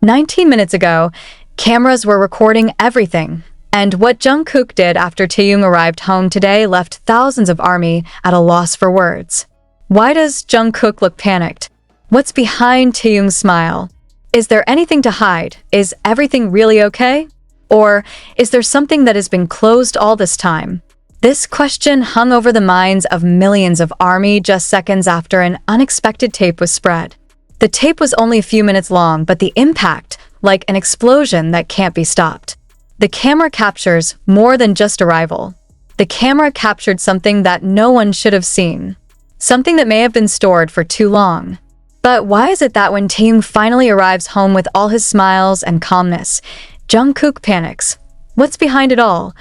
19 minutes ago, cameras were recording everything, and what Jungkook did after Taehyung arrived home today left thousands of ARMY at a loss for words. Why does Jungkook look panicked? What's behind Taehyung's smile? Is there anything to hide? Is everything really okay? Or is there something that has been closed all this time? This question hung over the minds of millions of ARMY just seconds after an unexpected tape was spread. The tape was only a few minutes long, but the impact, like an explosion that can't be stopped. The camera captures more than just arrival. The camera captured something that no one should have seen. Something that may have been stored for too long. But why is it that when Taehyung finally arrives home with all his smiles and calmness, Jungkook panics? What's behind it all?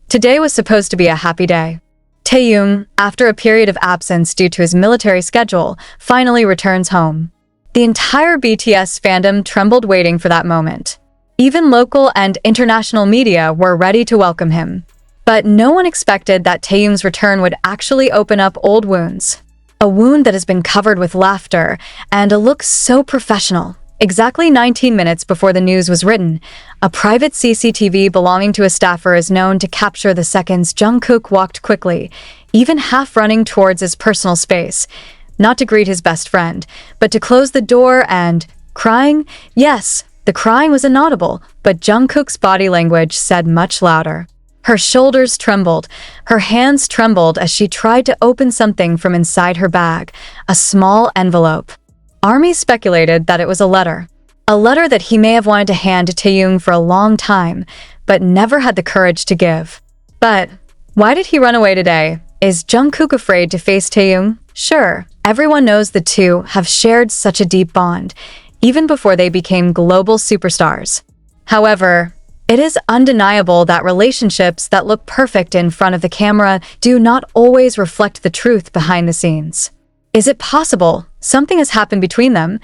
Today was supposed to be a happy day. Taehyung, after a period of absence due to his military schedule, finally returns home. The entire BTS fandom trembled waiting for that moment. Even local and international media were ready to welcome him. But no one expected that Taehyung's return would actually open up old wounds. A wound that has been covered with laughter and a look so professional. Exactly 19 minutes before the news was written, a private CCTV belonging to a staffer is known to capture the seconds Jungkook walked quickly, even half running towards his personal space. Not to greet his best friend, but to close the door and crying? Yes, the crying was inaudible, but Jungkook's body language said much louder. Her shoulders trembled, her hands trembled as she tried to open something from inside her bag, a small envelope. ARMY speculated that it was a letter that he may have wanted to hand to Taehyung for a long time, but never had the courage to give. But why did he run away today? Is Jungkook afraid to face Taehyung? Sure, everyone knows the two have shared such a deep bond, even before they became global superstars. However, it is undeniable that relationships that look perfect in front of the camera do not always reflect the truth behind the scenes. Is it possible something has happened between them?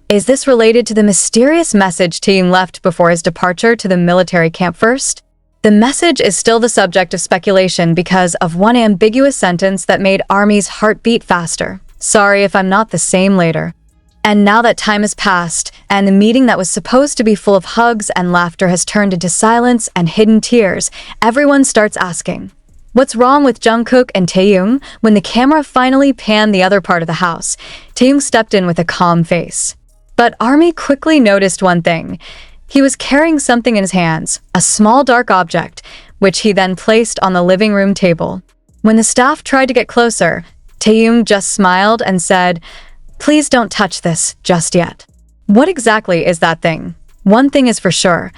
Is this related to the mysterious message Taehyung left before his departure to the military camp first? The message is still the subject of speculation because of one ambiguous sentence that made ARMY's heart beat faster. Sorry if I'm not the same later. And now that time has passed, and the meeting that was supposed to be full of hugs and laughter has turned into silence and hidden tears, everyone starts asking, what's wrong with Jungkook and Taehyung? When the camera finally panned the other part of the house, Taehyung stepped in with a calm face. But ARMY quickly noticed one thing. He was carrying something in his hands, a small dark object, which he then placed on the living room table. When the staff tried to get closer, Taehyung just smiled and said, "Please don't touch this just yet." What exactly is that thing? One thing is for sure.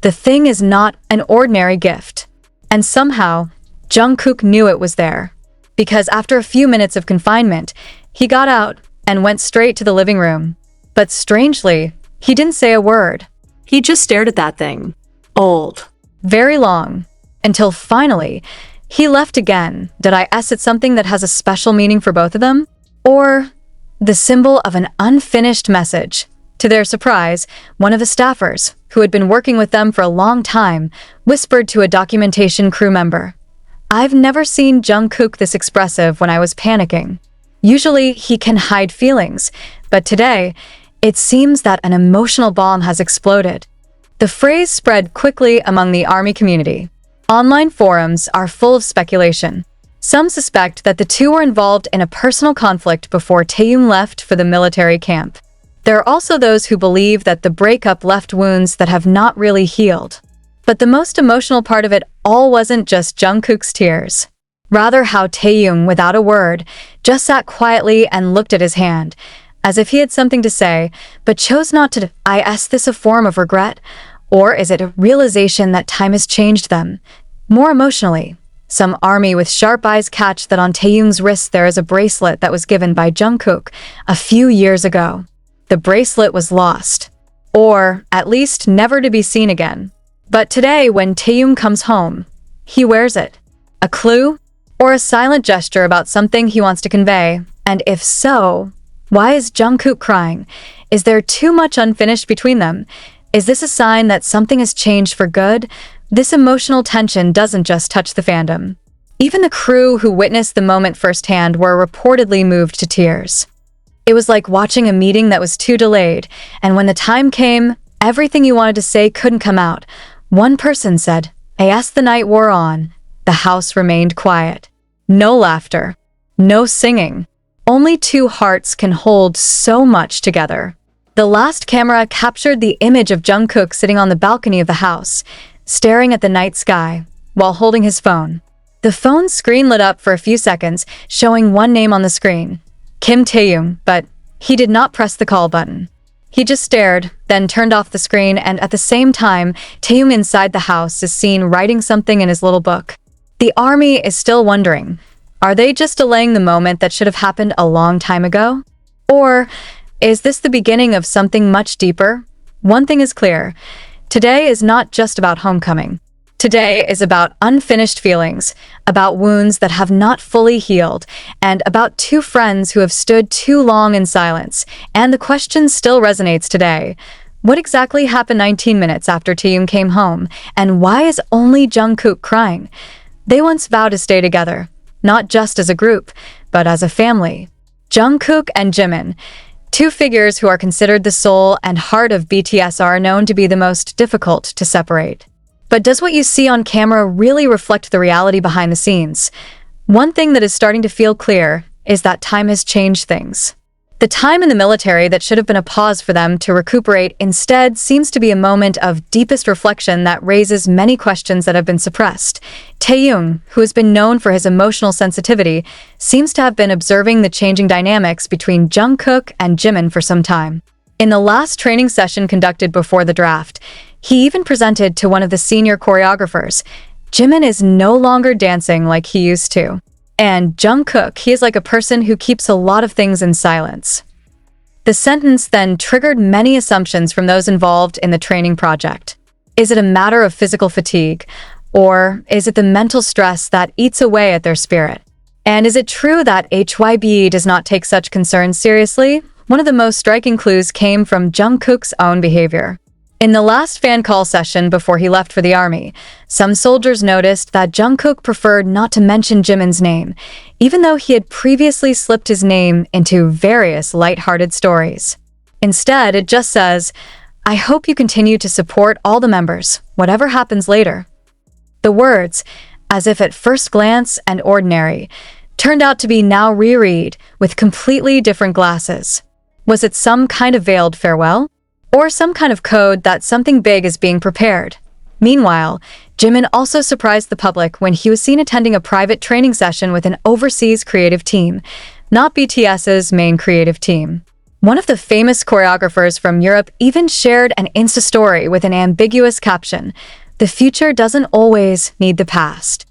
The thing is not an ordinary gift. And somehow, Jungkook knew it was there. Because after a few minutes of confinement, he got out and went straight to the living room. But strangely, he didn't say a word. He just stared at that thing. Old. Very long. Until finally, he left again. Did I guess it's something that has a special meaning for both of them? Or the symbol of an unfinished message? To their surprise, one of the staffers, who had been working with them for a long time, whispered to a documentation crew member, "I've never seen Jungkook this expressive when I was panicking. Usually, he can hide feelings, but today, it seems that an emotional bomb has exploded." The phrase spread quickly among the ARMY community. Online forums are full of speculation. Some suspect that the two were involved in a personal conflict before Taehyung left for the military camp. There are also those who believe that the breakup left wounds that have not really healed. But the most emotional part of it all wasn't just Jungkook's tears. Rather how Taehyung, without a word, just sat quietly and looked at his hand, as if he had something to say, but chose not to. Is this a form of regret? Or is it a realization that time has changed them? More emotionally, some ARMY with sharp eyes catch that on Taehyung's wrist there is a bracelet that was given by Jungkook a few years ago. The bracelet was lost, or at least never to be seen again. But today, when Taehyung comes home, he wears it. A clue? Or a silent gesture about something he wants to convey? And if so, why is Jungkook crying? Is there too much unfinished between them? Is this a sign that something has changed for good? This emotional tension doesn't just touch the fandom. Even the crew who witnessed the moment firsthand were reportedly moved to tears. It was like watching a meeting that was too delayed, and when the time came, Everything you wanted to say couldn't come out. One person said, as the night wore on, the house remained quiet. No laughter. No singing. Only two hearts can hold so much together. The last camera captured the image of Jungkook sitting on the balcony of the house, staring at the night sky, while holding his phone. The phone's screen lit up for a few seconds, showing one name on the screen, Kim Taehyung, but he did not press the call button. He just stared, then turned off the screen, and at the same time, Taehyung inside the house is seen writing something in his little book. The army is still wondering, are they just delaying the moment that should have happened a long time ago? Or is this the beginning of something much deeper? One thing is clear. Today is not just about homecoming. Today is about unfinished feelings, about wounds that have not fully healed, and about two friends who have stood too long in silence. And the question still resonates today. What exactly happened 19 minutes after Taehyung came home? And why is only Jungkook crying? They once vowed to stay together, not just as a group, but as a family. Jungkook and Jimin, two figures who are considered the soul and heart of BTS, are known to be the most difficult to separate. But does what you see on camera really reflect the reality behind the scenes? One thing that is starting to feel clear is that time has changed things. The time in the military that should have been a pause for them to recuperate instead seems to be a moment of deepest reflection that raises many questions that have been suppressed. Taehyung, who has been known for his emotional sensitivity, seems to have been observing the changing dynamics between Jungkook and Jimin for some time. In the last training session conducted before the draft, he even presented to one of the senior choreographers. Jimin is no longer dancing like he used to. And Jungkook, he is like a person who keeps a lot of things in silence. The sentence then triggered many assumptions from those involved in the training project. Is it a matter of physical fatigue? Or is it the mental stress that eats away at their spirit? And is it true that HYBE does not take such concerns seriously? One of the most striking clues came from Jungkook's own behavior. In the last fan call session before he left for the army, some soldiers noticed that Jungkook preferred not to mention Jimin's name, even though he had previously slipped his name into various light-hearted stories. Instead, it just says, "I hope you continue to support all the members, whatever happens later." The words, as if at first glance and ordinary, turned out to be now reread with completely different glasses. Was it some kind of veiled farewell? Or some kind of code that something big is being prepared? Meanwhile, Jimin also surprised the public when he was seen attending a private training session with an overseas creative team, not BTS's main creative team. One of the famous choreographers from Europe even shared an Insta story with an ambiguous caption, "The future doesn't always need the past."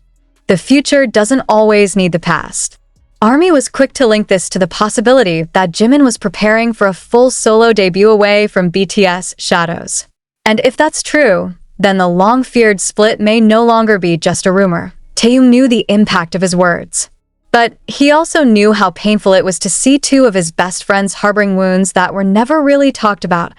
The future doesn't always need the past. ARMY was quick to link this to the possibility that Jimin was preparing for a full solo debut away from BTS Shadows. And if that's true, then the long-feared split may no longer be just a rumor. Taehyung knew the impact of his words. But he also knew how painful it was to see two of his best friends harboring wounds that were never really talked about.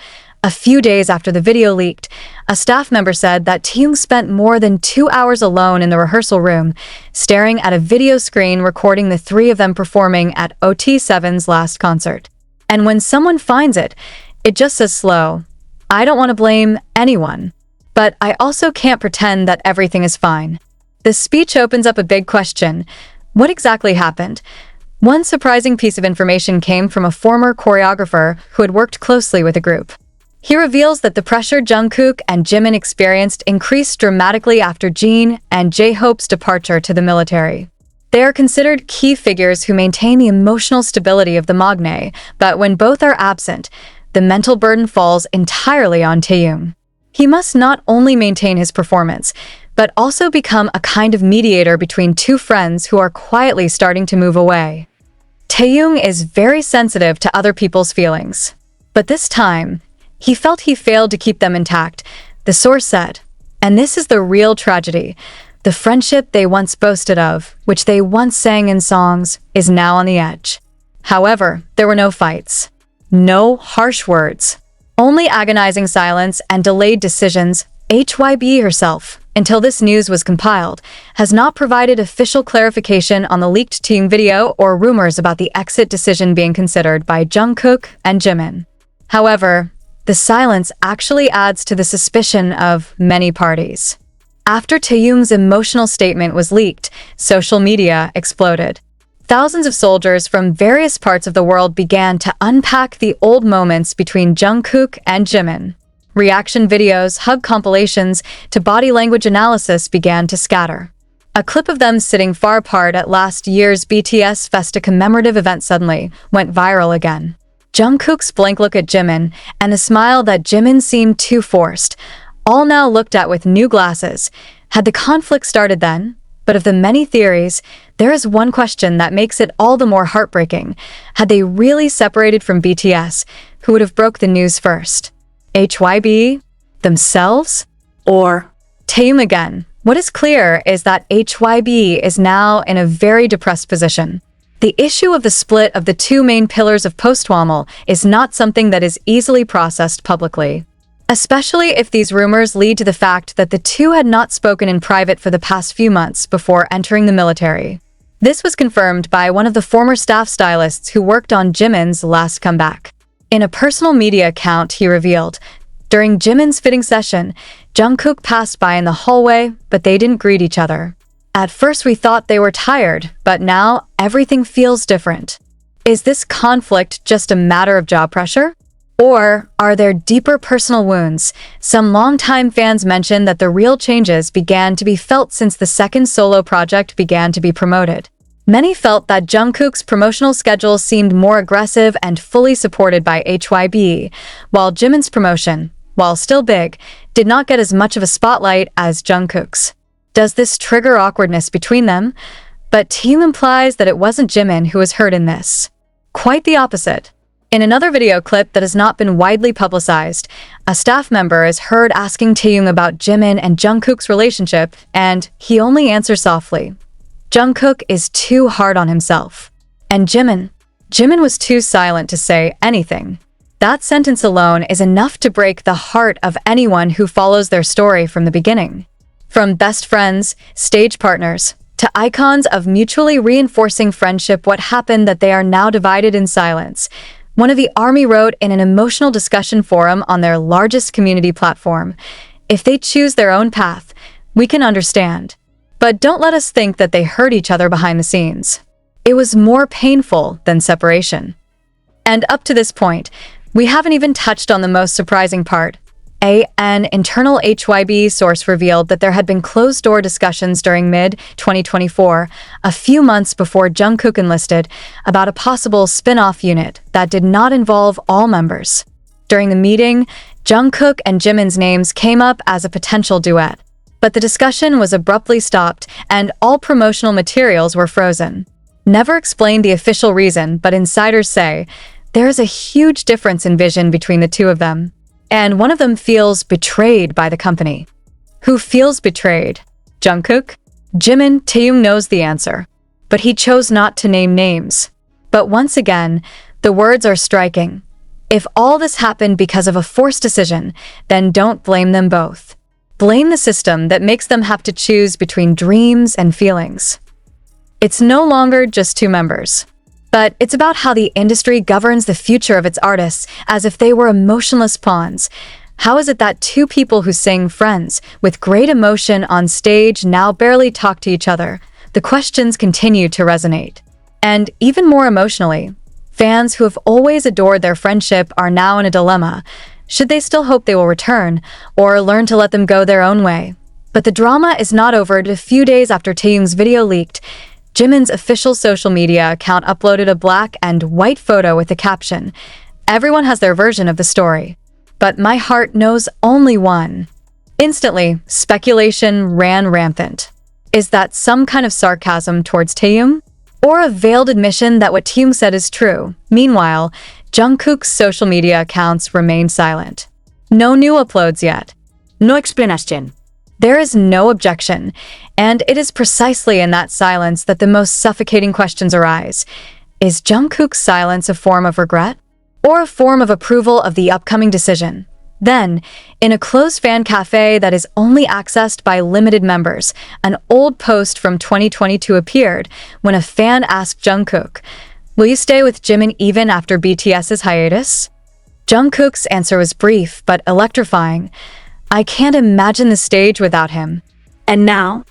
A few days after the video leaked, a staff member said that Taehyung spent more than 2 hours alone in the rehearsal room, staring at a video screen recording the three of them performing at OT7's last concert. And when someone finds it, it just says slow. I don't want to blame anyone, but I also can't pretend that everything is fine. The speech opens up a big question. What exactly happened? One surprising piece of information came from a former choreographer who had worked closely with the group. He reveals that the pressure Jungkook and Jimin experienced increased dramatically after Jin and J-Hope's departure to the military. They are considered key figures who maintain the emotional stability of the Magne, but when both are absent, the mental burden falls entirely on Taehyung. He must not only maintain his performance, but also become a kind of mediator between two friends who are quietly starting to move away. Taehyung is very sensitive to other people's feelings. But this time, he felt he failed to keep them intact, the source said. And this is the real tragedy. The friendship they once boasted of, which they once sang in songs, is now on the edge. However, there were no fights. No harsh words. Only agonizing silence and delayed decisions. HYBE herself, until this news was compiled, has not provided official clarification on the leaked Taehyung video or rumors about the exit decision being considered by Jungkook and Jimin. However, the silence actually adds to the suspicion of many parties. After Taehyung's emotional statement was leaked, social media exploded. Thousands of soldiers from various parts of the world began to unpack the old moments between Jungkook and Jimin. Reaction videos, hug compilations, to body language analysis began to scatter. A clip of them sitting far apart at last year's BTS Festa commemorative event suddenly went viral again. Jungkook's blank look at Jimin and the smile that Jimin seemed too forced, all now looked at with new glasses. Had the conflict started then? But of the many theories, there is one question that makes it all the more heartbreaking. Had they really separated from BTS, who would have broke the news first? HYB? Themselves? Or Taehyung again. What is clear is that HYB is now in a very depressed position. The issue of the split of the two main pillars of post-Wamel is not something that is easily processed publicly, especially if these rumors lead to the fact that the two had not spoken in private for the past few months before entering the military. This was confirmed by one of the former staff stylists who worked on Jimin's last comeback. In a personal media account, he revealed, during Jimin's fitting session, Jungkook passed by in the hallway, but they didn't greet each other. At first we thought they were tired, but now everything feels different. Is this conflict just a matter of job pressure? Or are there deeper personal wounds? Some longtime fans mentioned that the real changes began to be felt since the second solo project began to be promoted. Many felt that Jungkook's promotional schedule seemed more aggressive and fully supported by HYB, while Jimin's promotion, while still big, did not get as much of a spotlight as Jungkook's. Does this trigger awkwardness between them? But Taehyung implies that it wasn't Jimin who was hurt in this. Quite the opposite. In another video clip that has not been widely publicized, a staff member is heard asking Taehyung about Jimin and Jungkook's relationship, and he only answers softly. Jungkook is too hard on himself. And Jimin was too silent to say anything. That sentence alone is enough to break the heart of anyone who follows their story from the beginning. From best friends, stage partners, to icons of mutually reinforcing friendship, what happened that they are now divided in silence. One of the ARMY wrote in an emotional discussion forum on their largest community platform, if they choose their own path, we can understand. But don't let us think that they hurt each other behind the scenes. It was more painful than separation. And up to this point, we haven't even touched on the most surprising part. An internal HYB source revealed that there had been closed-door discussions during mid-2024, a few months before Jungkook enlisted, about a possible spin-off unit that did not involve all members. During the meeting, Jungkook and Jimin's names came up as a potential duet, but the discussion was abruptly stopped and all promotional materials were frozen. Never explained the official reason, but insiders say there is a huge difference in vision between the two of them. And one of them feels betrayed by the company. Who feels betrayed? Jungkook? Jimin? Taehyung knows the answer, but he chose not to name names. But once again, the words are striking. If all this happened because of a forced decision, then don't blame them both. Blame the system that makes them have to choose between dreams and feelings. It's no longer just two members. But it's about how the industry governs the future of its artists as if they were emotionless pawns. How is it that two people who sing Friends with great emotion on stage now barely talk to each other? The questions continue to resonate. And even more emotionally, fans who have always adored their friendship are now in a dilemma. Should they still hope they will return, or learn to let them go their own way? But the drama is not over. A few days after Taehyung's video leaked, Jimin's official social media account uploaded a black and white photo with the caption, "Everyone has their version of the story, but my heart knows only one." Instantly, speculation ran rampant. Is that some kind of sarcasm towards Taehyung? Or a veiled admission that what Taehyung said is true? Meanwhile, Jungkook's social media accounts remain silent. No new uploads yet. no explanación. There is no objection, and it is precisely in that silence that the most suffocating questions arise. Is Jungkook's silence a form of regret? Or a form of approval of the upcoming decision? Then, in a closed fan cafe that is only accessed by limited members, an old post from 2022 appeared when a fan asked Jungkook, "Will you stay with Jimin even after BTS's hiatus?" Jungkook's answer was brief but electrifying. I can't imagine the stage without him. And now,